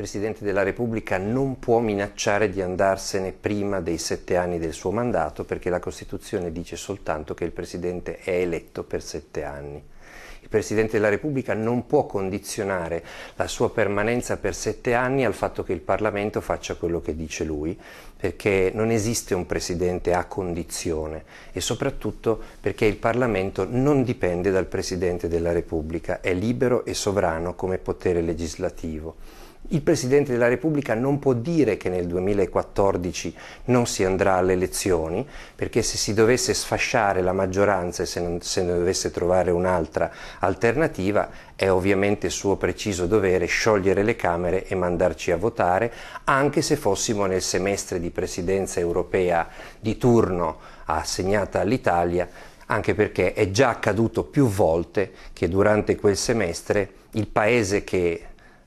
Presidente della Repubblica non può minacciare di andarsene prima dei 7 anni del suo mandato, perché la Costituzione dice soltanto che il Presidente è eletto per 7 anni. Il Presidente della Repubblica non può condizionare la sua permanenza per 7 anni al fatto che il Parlamento faccia quello che dice lui, perché non esiste un Presidente a condizione e soprattutto perché il Parlamento non dipende dal Presidente della Repubblica, è libero e sovrano come potere legislativo. Il Presidente della Repubblica non può dire che nel 2014 non si andrà alle elezioni, perché se si dovesse sfasciare la maggioranza e se ne dovesse trovare un'altra alternativa, è ovviamente suo preciso dovere sciogliere le Camere e mandarci a votare, anche se fossimo nel semestre di presidenza europea di turno assegnata all'Italia, anche perché è già accaduto più volte che durante quel semestre il paese che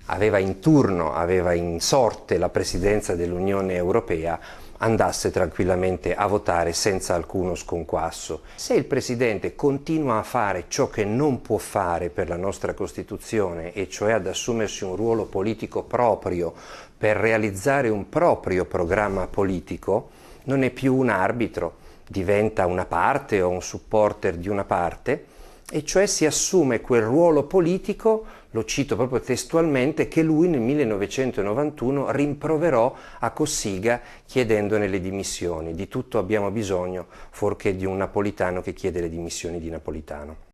aveva in sorte la presidenza dell'Unione Europea andasse tranquillamente a votare senza alcuno sconquasso. Se il Presidente continua a fare ciò che non può fare per la nostra Costituzione, e cioè ad assumersi un ruolo politico proprio per realizzare un proprio programma politico, non è più un arbitro, diventa una parte o un supporter di una parte, e cioè si assume quel ruolo politico, lo cito proprio testualmente, che lui nel 1991 rimproverò a Cossiga chiedendone le dimissioni. Di tutto abbiamo bisogno, fuorché di un napolitano che chiede le dimissioni di Napolitano.